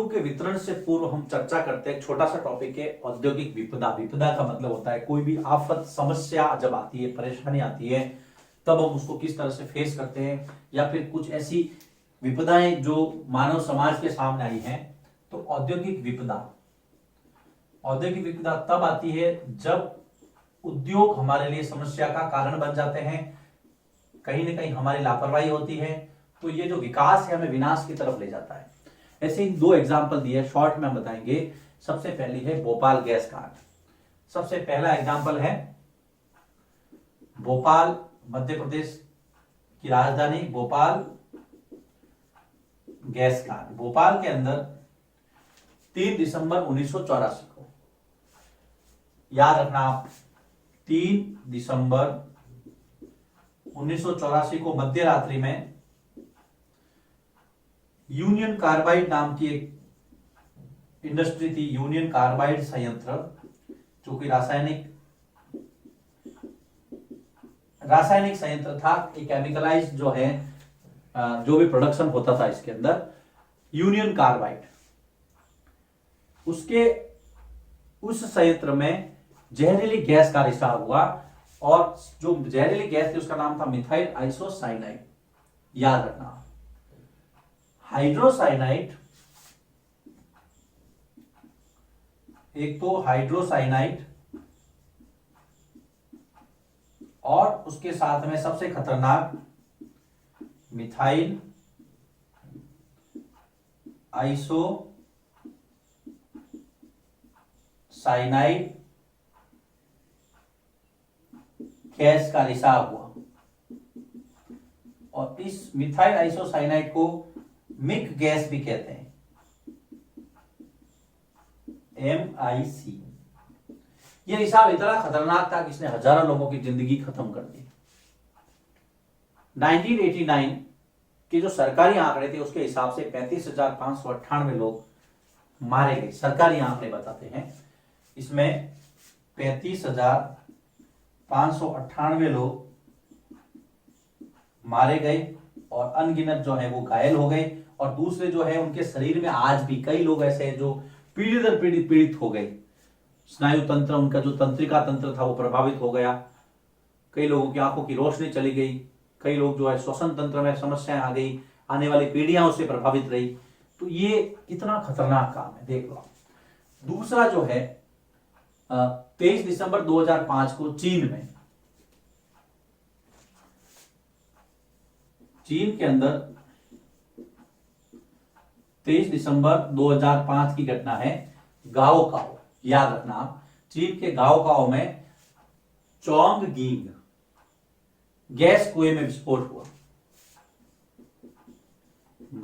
के वितरण से पूर्व हम चर्चा करते हैं, एक छोटा सा टॉपिक है औद्योगिक विपदा। विपदा का मतलब होता है कोई भी आफत, समस्या जब आती है, परेशानी आती है, तब हम उसको किस तरह से फेस करते हैं, या फिर कुछ ऐसी विपदाएं जो मानव समाज के सामने आई हैं। तो औद्योगिक विपदा तब आती है जब उद्योग हमारे लिए समस्या का कारण बन जाते हैं, कहीं ना कहीं हमारी लापरवाही होती है, तो ये जो विकास है हमें विनाश की तरफ ले जाता है। ऐसे ही दो एग्जाम्पल दिए, शॉर्ट में हम बताएंगे। सबसे पहली है भोपाल गैस कांड। सबसे पहला एग्जाम्पल है भोपाल, मध्य प्रदेश की राजधानी भोपाल, गैस कांड। भोपाल के अंदर 3 दिसंबर 1984 को, याद रखना आप, 3 दिसंबर 1984 को मध्य रात्रि में यूनियन कार्बाइड नाम की एक इंडस्ट्री थी, यूनियन कार्बाइड संयंत्र, जो कि रासायनिक संयंत्र था। एक केमिकलाइज जो है, जो भी प्रोडक्शन होता था इसके अंदर, यूनियन कार्बाइड, उस संयंत्र में जहरीली गैस का रिसाव हुआ, और जो जहरीली गैस थी उसका नाम था मिथाइल आइसोसाइनाइड। याद रखना, हाइड्रोसाइनाइड, एक तो हाइड्रोसाइनाइड और उसके साथ में सबसे खतरनाक मिथाइल आइसोसाइनाइड गैस का रिसाव हुआ। और इस मिथाइल आइसोसाइनाइड को मिक गैस भी कहते हैं, MIC। यह रिसाव इतना खतरनाक था कि इसने हजारों लोगों की जिंदगी खत्म कर दी। 1989 के जो सरकारी आंकड़े थे उसके हिसाब से 35,598 लोग मारे गए, सरकारी आंकड़े बताते हैं। इसमें 35,598 लोग मारे गए और अनगिनत जो है वो घायल हो गए, और दूसरे जो है उनके शरीर में आज भी कई लोग ऐसे हैं जो पीढ़ी दर पीढ़ित हो गए। स्नायु तंत्र, उनका जो तंत्रिका तंत्र था वो प्रभावित हो गया, कई लोगों की आंखों की रोशनी चली गई, कई लोग जो है श्वसन तंत्र में समस्याएं आ गई, आने वाली पीढ़ियां उससे प्रभावित रही। तो ये कितना खतरनाक काम है, देख लो। दूसरा जो है 23 दिसंबर 2005 को चीन के अंदर 23 दिसंबर 2005 की घटना है, गाओकाओ। याद रखना आप, चीन के गाओकाओ में चोंगगिंग गैस कुएं में विस्फोट हुआ।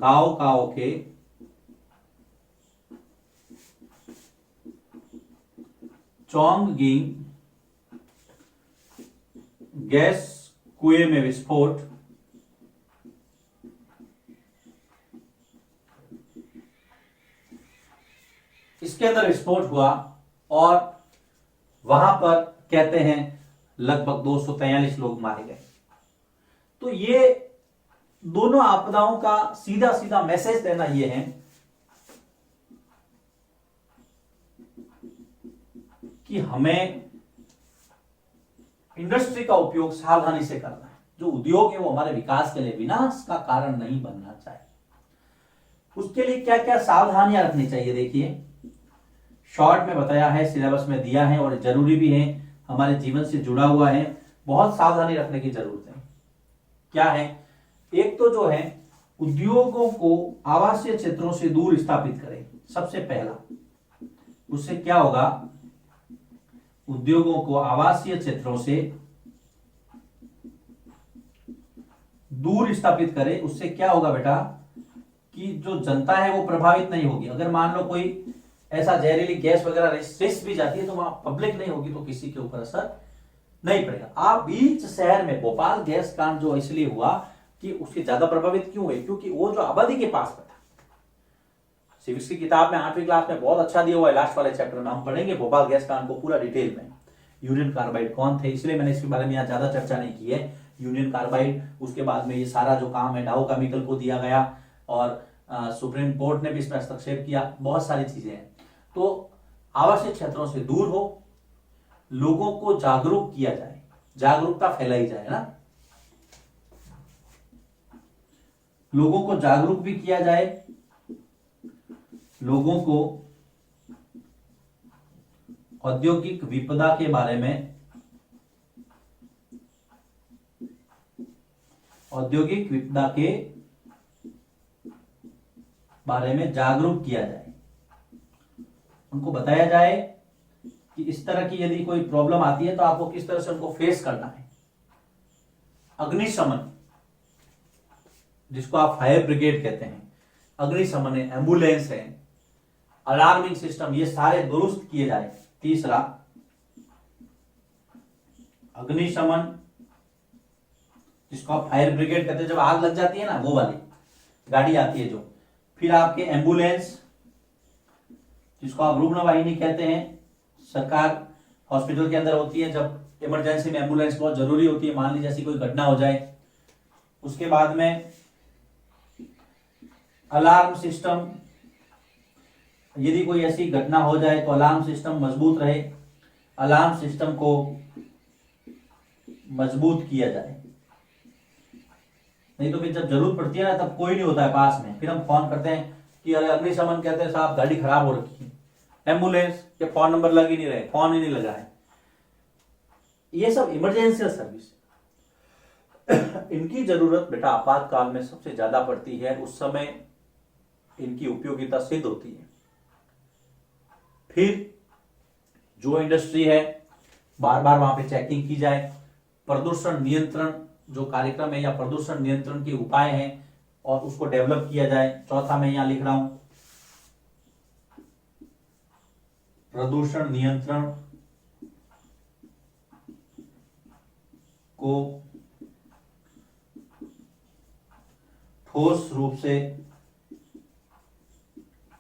गाओकाओ के चोंगगिंग गैस कुएं में विस्फोट, इसके अंदर विस्फोट हुआ और वहां पर कहते हैं लगभग 243 लोग मारे गए। तो ये दोनों आपदाओं का सीधा सीधा मैसेज देना यह है कि हमें इंडस्ट्री का उपयोग सावधानी से करना है। जो उद्योग है वो हमारे विकास के लिए विनाश का कारण नहीं बनना चाहिए। उसके लिए क्या क्या सावधानियां रखनी चाहिए, देखिए शॉर्ट में बताया है, सिलेबस में दिया है और जरूरी भी है, हमारे जीवन से जुड़ा हुआ है। बहुत सावधानी रखने की जरूरत है। क्या है? एक तो जो है उद्योगों को आवासीय क्षेत्रों से दूर स्थापित करें। सबसे पहला, उससे क्या होगा? उद्योगों को आवासीय क्षेत्रों से दूर स्थापित करें। उससे क्या होगा बेटा कि जो जनता है वो प्रभावित नहीं होगी। अगर मान लो कोई ऐसा जहरीली गैस वगैरह रिस भी जाती है तो वहां पब्लिक नहीं होगी, तो किसी के ऊपर असर नहीं पड़ेगा। आप बीच शहर में भोपाल गैस कांड जो इसलिए हुआ कि उसके ज्यादा प्रभावित क्यों हुए? क्योंकि वो जो आबादी के पास था। सिविक्स की किताब में 8वीं क्लास में बहुत अच्छा दिया हुआ है, लास्ट वाले चैप्टर में हम पढ़ेंगे भोपाल गैस कांड को पूरा डिटेल में। यूनियन कार्बाइड कौन थे, इसलिए मैंने इसके बारे में यहाँ ज्यादा चर्चा नहीं की है। यूनियन कार्बाइड, उसके बाद में ये सारा जो काम है डाउ केमिकल को दिया गया, और सुप्रीम कोर्ट ने भी इस पर हस्तक्षेप किया, बहुत सारी चीजें हैं। तो आवासीय क्षेत्रों से दूर हो, लोगों को जागरूक किया जाए, जागरूकता फैलाई जाए ना, लोगों को जागरूक भी किया जाए, लोगों को औद्योगिक विपदा के बारे में, औद्योगिक विपदा के बारे में जागरूक किया जाए, उनको बताया जाए कि इस तरह की यदि कोई प्रॉब्लम आती है तो आपको किस तरह से उनको फेस करना है। अग्निशमन, जिसको आप फायर ब्रिगेड कहते हैं, अग्निशमन है, एम्बुलेंस है, अलार्मिंग सिस्टम, ये सारे दुरुस्त किए जाए। तीसरा, अग्निशमन, जिसको आप फायर ब्रिगेड कहते हैं, जब आग लग जाती है ना, वो वाली गाड़ी आती है जो। फिर आपके एम्बुलेंस, जिसको आप रुग्ण वाहिनी कहते हैं, सरकार हॉस्पिटल के अंदर होती है, जब इमरजेंसी में एम्बुलेंस बहुत जरूरी होती है, मान लीजिए ऐसी कोई घटना हो जाए। उसके बाद में अलार्म सिस्टम, यदि कोई ऐसी घटना हो जाए तो अलार्म सिस्टम मजबूत रहे, अलार्म सिस्टम को मजबूत किया जाए। नहीं तो फिर जब जरूरत पड़ती है ना, तब कोई नहीं होता है पास में, फिर हम फोन करते हैं कि अरे अग्निशमन कहते हैं साहब गाड़ी खराब हो रखी है, एम्बुलेंस के फोन नंबर लग ही नहीं रहे, फोन ही नहीं लगा है। ये सब इमरजेंसी सर्विस, इनकी जरूरत बेटा आपातकाल में सबसे ज्यादा पड़ती है, उस समय इनकी उपयोगिता सिद्ध होती है। फिर जो इंडस्ट्री है, बार बार वहां पे चेकिंग की जाए, प्रदूषण नियंत्रण जो कार्यक्रम है या प्रदूषण नियंत्रण के उपाय हैं और उसको डेवलप किया जाए। चौथा मैं यहां लिख रहा हूं, प्रदूषण नियंत्रण को ठोस रूप से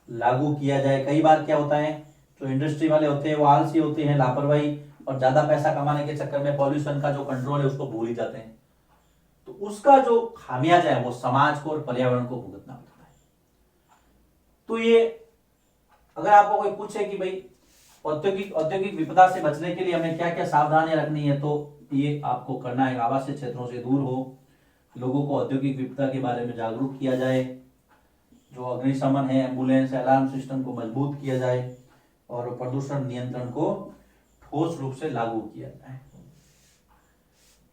लागू किया जाए। कई बार क्या होता है, जो इंडस्ट्री वाले होते हैं वो आलसी होते हैं, लापरवाही, और ज्यादा पैसा कमाने के चक्कर में पॉल्यूशन का जो कंट्रोल है उसको भूल ही जाते हैं। तो उसका जो खामियाजा है वो समाज को और पर्यावरण को भुगतना पड़ता है। तो ये अगर आपको कोई पूछे कि भाई औद्योगिक विपदा से बचने के लिए हमें क्या क्या सावधानियां रखनी है, तो ये आपको करना है, आवासीय क्षेत्रों से दूर हो, लोगों को औद्योगिक विपदा के बारे में जागरूक किया जाए, जो अग्निशमन है, एम्बुलेंस, अलार्म सिस्टम को मजबूत किया जाए और प्रदूषण नियंत्रण को ठोस रूप से लागू किया जाए।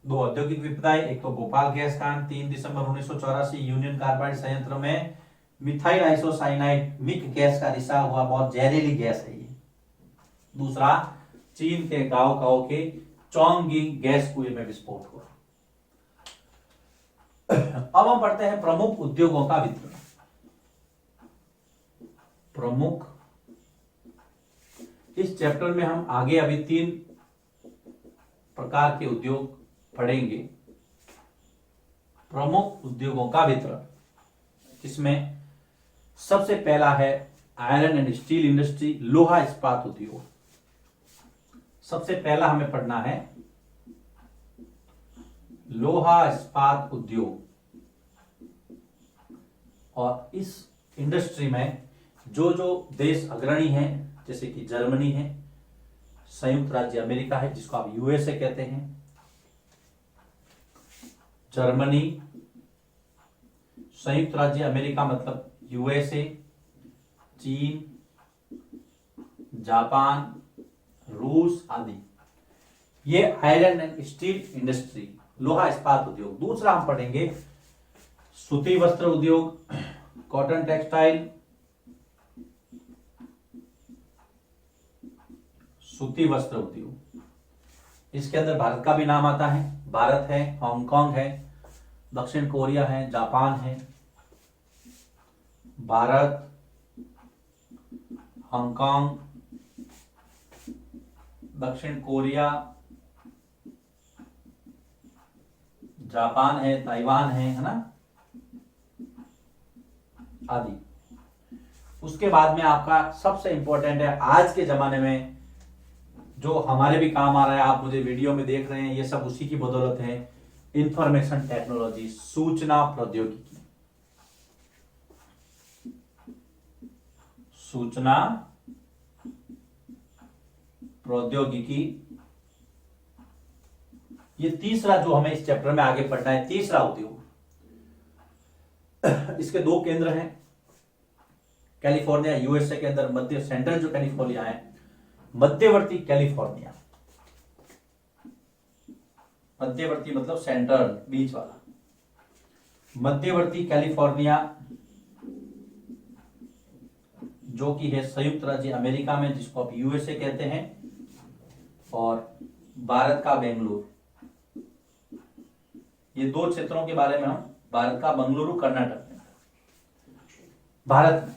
2 औद्योगिक विपदाएं, एक तो भोपाल गैस कांड 3 दिसंबर 1984 यूनियन कार्बाइड संयंत्र में मिथाइल आइसोसाइनाइड मिक गैस का रिसाव हुआ, बहुत जहरीली गैस है ये। दूसरा, चीन के गाओ के चोंगगिंग गैस कुएं में विस्फोट हुआ। अब हम पढ़ते हैं प्रमुख उद्योगों का वितरण। प्रमुख, इस चैप्टर में हम आगे अभी 3 प्रकार के उद्योग पढ़ेंगे। प्रमुख उद्योगों का वितरण, जिसमें सबसे पहला है आयरन एंड स्टील इंडस्ट्री, लोहा इस्पात उद्योग। सबसे पहला हमें पढ़ना है लोहा इस्पात उद्योग। और इस इंडस्ट्री में जो जो देश अग्रणी हैं, जैसे कि जर्मनी है, संयुक्त राज्य अमेरिका है जिसको आप यूएसए कहते हैं, जर्मनी, संयुक्त राज्य अमेरिका मतलब यूएसए, चीन, जापान, रूस आदि, ये आयरन एंड स्टील इंडस्ट्री, लोहा इस्पात उद्योग। दूसरा हम पढ़ेंगे सूती वस्त्र उद्योग, कॉटन टेक्सटाइल, सूती वस्त्र उद्योग। इसके अंदर भारत का भी नाम आता है, भारत है, हांगकांग है, दक्षिण कोरिया है, जापान है। भारत, हांगकांग, दक्षिण कोरिया, जापान है, ताइवान है ना, आदि। उसके बाद में आपका सबसे इंपॉर्टेंट है, आज के जमाने में जो हमारे भी काम आ रहा है, आप मुझे वीडियो में देख रहे हैं, ये सब उसी की बदौलत है, इंफॉर्मेशन टेक्नोलॉजी, सूचना प्रौद्योगिकी। सूचना प्रौद्योगिकी, ये तीसरा जो हमें इस चैप्टर में आगे पढ़ना है, तीसरा उद्योग। इसके दो केंद्र हैं, कैलिफोर्निया यूएसए के अंदर, मध्य सेंट्रल जो कैलिफोर्निया है, मध्यवर्ती कैलिफोर्निया, मध्यवर्ती मतलब सेंट्रल, बीच वाला, मध्यवर्ती कैलिफोर्निया जो कि है संयुक्त राज्य अमेरिका में, जिसको आप यूएसए कहते हैं, और भारत का बेंगलुरु। ये दो क्षेत्रों के बारे में हम, भारत का बेंगलुरु कर्नाटक में, भारत में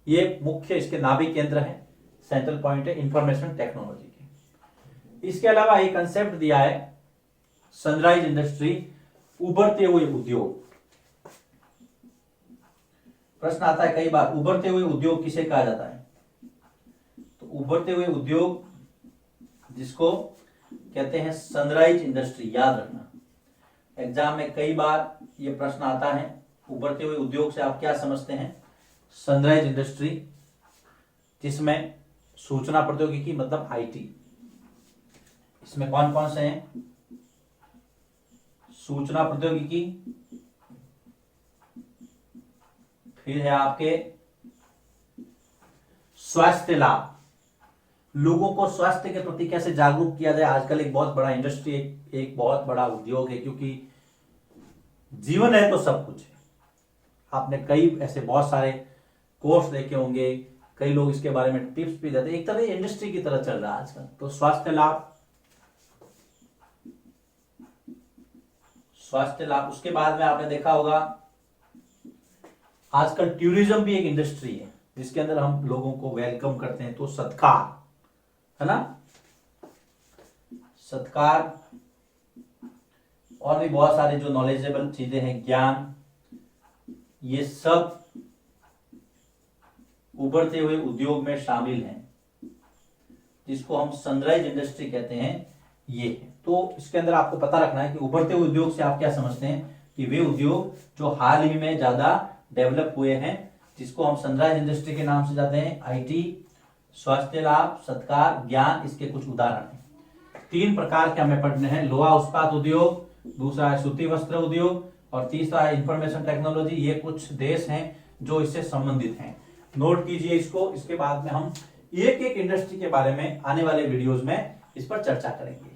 ये मुख्य इसके नाभिक केंद्र है, सेंट्रल पॉइंट है इंफॉर्मेशन टेक्नोलॉजी के। इसके अलावा एक कंसेप्ट दिया है सनराइज इंडस्ट्री, उभरते हुए उद्योग। प्रश्न आता है कई बार, उभरते हुए उद्योग किसे कहा जाता है? तो उभरते हुए उद्योग जिसको कहते हैं सनराइज इंडस्ट्री, याद रखना। एग्जाम में कई बार ये प्रश्न आता है, उभरते हुए उद्योग से आप क्या समझते हैं? सनराइज इंडस्ट्री, जिसमें सूचना प्रौद्योगिकी मतलब आईटी, इसमें कौन कौन से हैं? सूचना प्रौद्योगिकी, फिर है आपके स्वास्थ्य लाभ, लोगों को स्वास्थ्य के प्रति कैसे जागरूक किया जाए। आजकल एक बहुत बड़ा इंडस्ट्री, एक बहुत बड़ा उद्योग है, क्योंकि जीवन है तो सब कुछ है। आपने कई ऐसे बहुत सारे कोर्स देखे होंगे, कई लोग इसके बारे में टिप्स भी देते हैं, एक तरह इंडस्ट्री की तरह चल रहा है आजकल। तो स्वास्थ्य लाभ, स्वास्थ्य लाभ। उसके बाद में आपने देखा होगा आजकल टूरिज्म भी एक इंडस्ट्री है, जिसके अंदर हम लोगों को वेलकम करते हैं। तो सत्कार, है ना, सत्कार, और भी बहुत सारे जो नॉलेजेबल चीजें हैं, ज्ञान, ये सब उभरते हुए उद्योग में शामिल हैं, जिसको हम सनराइज इंडस्ट्री कहते हैं। ये है, तो इसके अंदर आपको पता रखना है कि उभरते हुए उद्योग से आप क्या समझते हैं, कि वे उद्योग जो हाल ही में ज्यादा डेवलप हुए हैं, जिसको हम सनराइज इंडस्ट्री के नाम से जाते हैं। आईटी, स्वास्थ्य लाभ, सत्कार, ज्ञान, इसके कुछ उदाहरण हैं। 3 प्रकार के हमें पढ़ने हैं, लोहा इस्पात उद्योग, दूसरा है सूती वस्त्र उद्योग, और तीसरा है इंफॉर्मेशन टेक्नोलॉजी। ये कुछ देश हैं जो इससे संबंधित हैं, नोट कीजिए इसको। इसके बाद में हम एक एक इंडस्ट्री के बारे में आने वाले वीडियोस में इस पर चर्चा करेंगे।